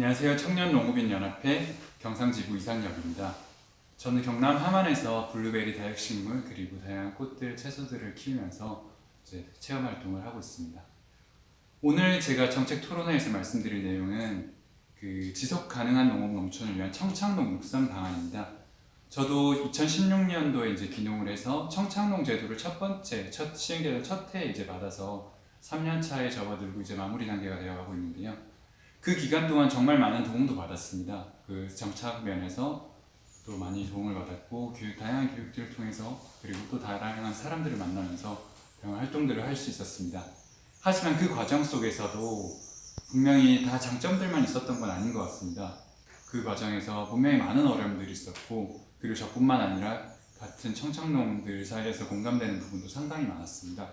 안녕하세요. 청년농업인연합회 경상지부 이상엽입니다. 저는 경남 함안에서 블루베리 다육식물 그리고 다양한 꽃들, 채소들을 키우면서 체험 활동을 하고 있습니다. 오늘 제가 정책 토론회에서 말씀드릴 내용은 지속 가능한 농업 농촌을 위한 청창농 육성 방안입니다. 저도 2016년도에 귀농을 해서 청창농 제도를 첫 시행되는 첫 해에 받아서 3년 차에 접어들고 마무리 단계가 되어가고 있는데요. 그 기간 동안 정말 많은 도움도 받았습니다. 그 정착 면에서 또 많이 도움을 받았고 다양한 교육들을 통해서 그리고 또 다양한 사람들을 만나면서 다양한 활동들을 할 수 있었습니다. 하지만 그 과정 속에서도 분명히 다 장점들만 있었던 건 아닌 것 같습니다. 그 과정에서 분명히 많은 어려움들이 있었고 그리고 저뿐만 아니라 같은 청창농들 사이에서 공감되는 부분도 상당히 많았습니다.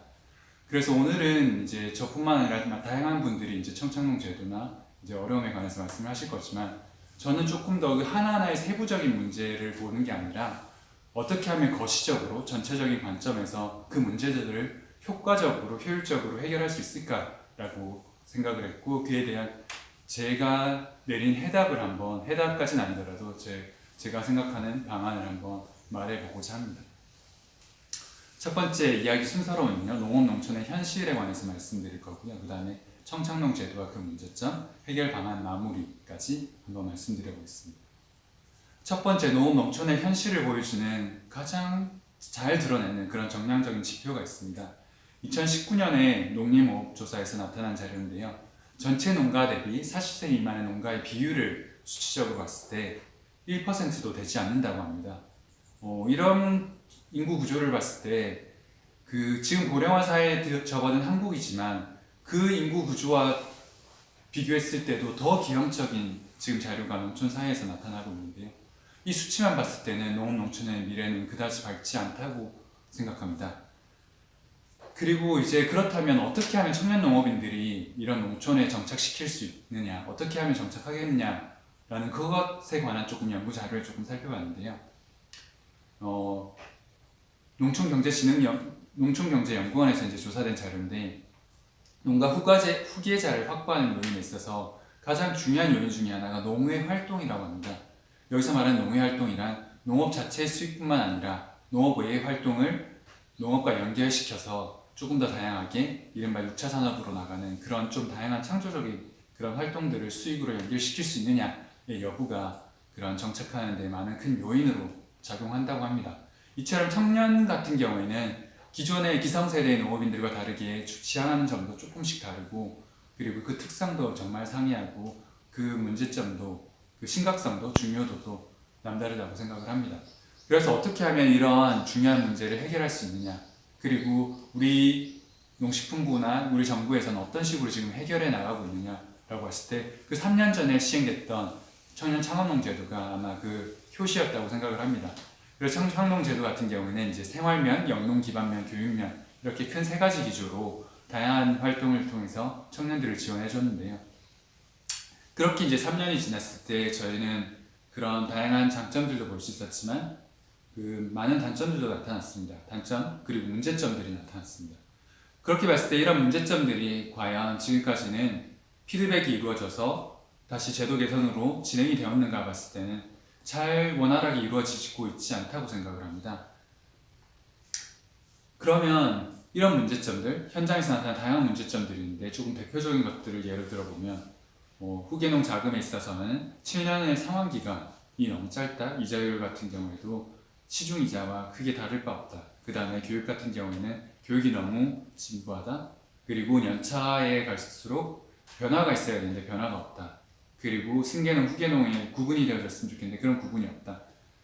그래서 오늘은 저뿐만 아니라 다양한 분들이 청창농 제도나 어려움에 관해서 말씀을 하실 거지만 저는 조금 더 하나하나의 세부적인 문제를 보는 게 아니라 어떻게 하면 거시적으로 전체적인 관점에서 그 문제들을 효과적으로 효율적으로 해결할 수 있을까라고 생각을 했고 그에 대한 제가 내린 해답까지는 아니더라도 제가 생각하는 방안을 한번 말해보고자 합니다. 첫 번째 이야기 순서로는요, 농업 농촌의 현실에 관해서 말씀드릴 거고요. 그 다음에 청창농 제도와 그 문제점, 해결 방안 마무리까지 한번 말씀드려 보겠습니다. 첫 번째, 농업 농촌의 현실을 보여주는 가장 잘 드러내는 그런 정량적인 지표가 있습니다. 2019년에 농림호흡조사에서 나타난 자료인데요. 전체 농가 대비 40세 미만의 농가의 비율을 수치적으로 봤을 때 1%도 되지 않는다고 합니다. 이런 인구 구조를 봤을 때 지금 고령화 사회에 접어든 한국이지만 그 인구 구조와 비교했을 때도 더 기형적인 지금 자료가 농촌 사회에서 나타나고 있는데요. 이 수치만 봤을 때는 농업 농촌의 미래는 그다지 밝지 않다고 생각합니다. 그리고 그렇다면 어떻게 하면 청년 농업인들이 이런 농촌에 정착시킬 수 있느냐, 어떻게 하면 정착하겠느냐라는 그것에 관한 조금 연구 자료를 조금 살펴봤는데요. 농촌경제연구원에서 조사된 자료인데 농가 후계자를 확보하는 요인에 있어서 가장 중요한 요인 중에 하나가 농의 활동이라고 합니다. 여기서 말하는 농의 활동이란 농업 자체의 수익뿐만 아니라 농업 외의 활동을 농업과 연결시켜서 조금 더 다양하게 이른바 6차 산업으로 나가는 그런 좀 다양한 창조적인 그런 활동들을 수익으로 연결시킬 수 있느냐의 여부가 그런 정착하는 데 많은 큰 요인으로 작용한다고 합니다. 이처럼 청년 같은 경우에는 기존의 기성세대의 농업인들과 다르게 지향하는 점도 조금씩 다르고 그리고 그 특성도 정말 상이하고 그 문제점도 그 심각성도 중요도도 남다르다고 생각을 합니다. 그래서 어떻게 하면 이런 중요한 문제를 해결할 수 있느냐 그리고 우리 농식품부나 우리 정부에서는 어떤 식으로 지금 해결해 나가고 있느냐라고 했을 때 그 3년 전에 시행됐던 청년 창업농 제도가 아마 그 효시였다고 생각을 합니다. 그래서 청창농 제도 같은 경우에는 생활면, 영농 기반면, 교육면 이렇게 큰 세 가지 기조로 다양한 활동을 통해서 청년들을 지원해 줬는데요. 그렇게 3년이 지났을 때 저희는 그런 다양한 장점들도 볼 수 있었지만 많은 단점들도 나타났습니다. 단점 그리고 문제점들이 나타났습니다. 그렇게 봤을 때 이런 문제점들이 과연 지금까지는 피드백이 이루어져서 다시 제도 개선으로 진행이 되었는가 봤을 때는 잘 원활하게 이루어지고 있지 않다고 생각을 합니다. 그러면 이런 문제점들, 현장에서 나타나는 다양한 문제점들이 있는데 조금 대표적인 것들을 예를 들어보면 후계농 자금에 있어서는 7년의 상환기간이 너무 짧다. 이자율 같은 경우에도 시중이자와 크게 다를 바 없다. 그 다음에 교육 같은 경우에는 교육이 너무 진부하다. 그리고 연차에 갈수록 변화가 있어야 되는데 변화가 없다. 그리고 승계농, 후계농에 구분이 되어졌으면 좋겠는데 그런 구분이 없다.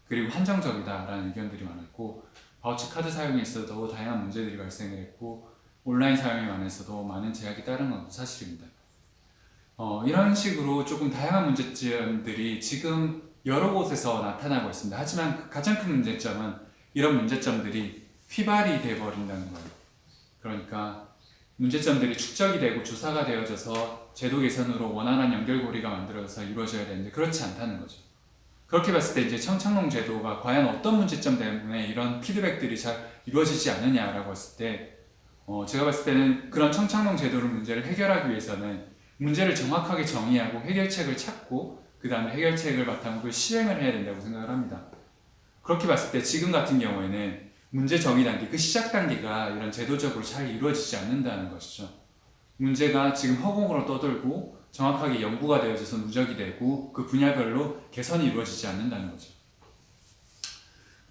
그리고 한정적이다라는 의견들이 많았고 바우처 카드 사용에 있어도 다양한 문제들이 발생을 했고 온라인 사용에 관해서도 많은 제약이 따른 건 사실입니다. 이런 식으로 조금 다양한 문제점들이 지금 여러 곳에서 나타나고 있습니다. 하지만 가장 큰 문제점은 이런 문제점들이 휘발이 돼버린다는 거예요. 그러니까 문제점들이 축적이 되고 조사가 되어져서 제도 개선으로 원활한 연결고리가 만들어져서 이루어져야 되는데 그렇지 않다는 거죠. 그렇게 봤을 때 청창농 제도가 과연 어떤 문제점 때문에 이런 피드백들이 잘 이루어지지 않느냐라고 했을 때 제가 봤을 때는 그런 청창농 제도를 문제를 해결하기 위해서는 문제를 정확하게 정의하고 해결책을 찾고 그 다음에 해결책을 바탕으로 실행을 해야 된다고 생각을 합니다. 그렇게 봤을 때 지금 같은 경우에는 문제 정의 단계, 그 시작 단계가 이런 제도적으로 잘 이루어지지 않는다는 것이죠. 문제가 지금 허공으로 떠돌고 정확하게 연구가 되어져서 누적이 되고 그 분야별로 개선이 이루어지지 않는다는 거죠.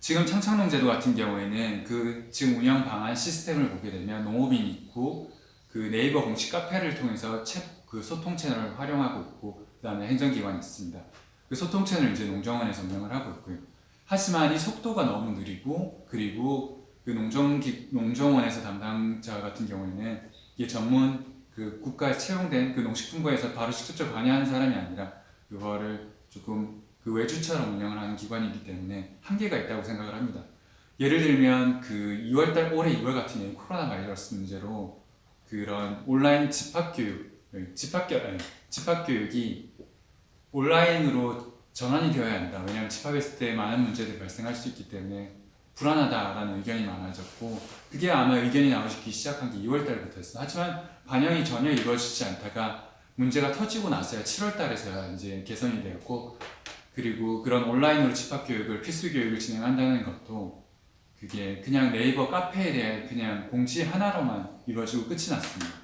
지금 청착농제도 같은 경우에는 그 지금 운영 방안 시스템을 보게 되면 농업인 있고 그 네이버 공식 카페를 통해서 그 소통 채널을 활용하고 있고 그 다음에 행정기관이 있습니다. 그 소통 채널을 이제 농정원에서 운영을 하고 있고요. 하지만 이 속도가 너무 느리고 그리고 그 농정원에서 담당자 같은 경우에는 이게 전문 그 국가에 채용된 그 농식품부에서 바로 직접적으로 관여하는 사람이 아니라 그거를 조금 그 외주처럼 운영을 하는 기관이기 때문에 한계가 있다고 생각을 합니다. 예를 들면 그 2월달 올해 2월 같은 경우 코로나 바이러스 문제로 그런 온라인 집합교육이 온라인으로 전환이 되어야 한다. 왜냐하면 집합했을 때 많은 문제들이 발생할 수 있기 때문에 불안하다라는 의견이 많아졌고 그게 아마 의견이 나오기 시작한 게 2월 달부터였어요. 하지만 반영이 전혀 이루어지지 않다가 문제가 터지고 나서야 7월 달에서야 이제 개선이 되었고 그리고 그런 온라인으로 집합교육을 필수 교육을 진행한다는 것도 그게 그냥 네이버 카페에 대한 그냥 공지 하나로만 이루어지고 끝이 났습니다.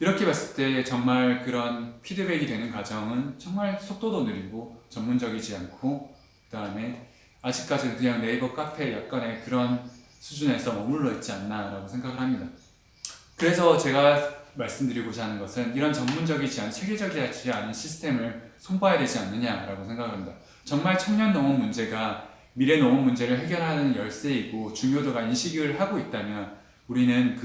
이렇게 봤을 때 정말 그런 피드백이 되는 과정은 정말 속도도 느리고 전문적이지 않고 그 다음에 아직까지는 그냥 네이버 카페 약간의 그런 수준에서 머물러 있지 않나 라고 생각을 합니다. 그래서 제가 말씀드리고자 하는 것은 이런 전문적이지 않은 체계적이지 않은 시스템을 손봐야 되지 않느냐라고 생각합니다. 정말 청년 농업 문제가 미래 농업 문제를 해결하는 열쇠이고 중요도가 인식을 하고 있다면 우리는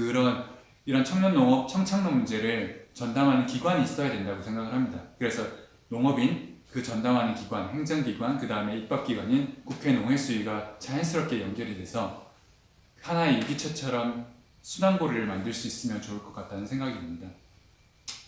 이런 청년 농업, 청착농 문제를 전담하는 기관이 있어야 된다고 생각을 합니다. 그래서 농업인, 그 전담하는 기관, 행정기관, 그 다음에 입법기관인 국회 농해수위가 자연스럽게 연결이 돼서 하나의 일기처처럼 순환고리를 만들 수 있으면 좋을 것 같다는 생각이 듭니다.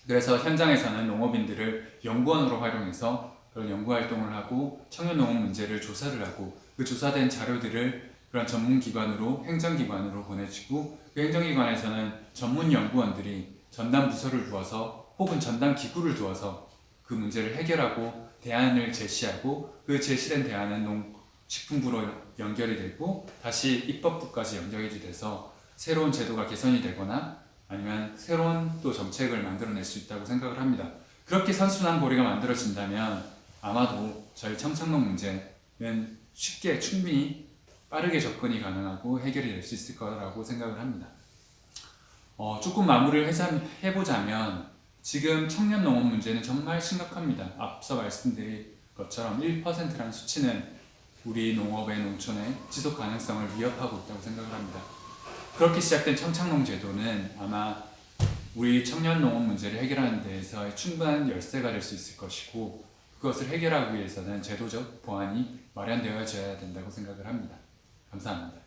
그래서 현장에서는 농업인들을 연구원으로 활용해서 그런 연구활동을 하고 청년 농업 문제를 조사를 하고 그 조사된 자료들을 그런 전문기관으로 행정기관으로 보내주고 그 행정기관에서는 전문 연구원들이 전담 부서를 두어서 혹은 전담 기구를 두어서 그 문제를 해결하고 대안을 제시하고 그 제시된 대안은 농식품부로 연결이 되고 다시 입법부까지 연결이 돼서 새로운 제도가 개선이 되거나 아니면 새로운 또 정책을 만들어낼 수 있다고 생각을 합니다. 그렇게 선순환 고리가 만들어진다면 아마도 저희 청착농 문제는 쉽게 충분히 빠르게 접근이 가능하고 해결이 될 수 있을 거라고 생각을 합니다. 조금 마무리를 해보자면 지금 청년 농업 문제는 정말 심각합니다. 앞서 말씀드린 것처럼 1%라는 수치는 우리 농업의 농촌의 지속 가능성을 위협하고 있다고 생각을 합니다. 그렇게 시작된 청착농 제도는 아마 우리 청년 농업 문제를 해결하는 데에서 충분한 열쇠가 될 수 있을 것이고 그것을 해결하기 위해서는 제도적 보완이 마련되어져야 된다고 생각을 합니다. 감사합니다.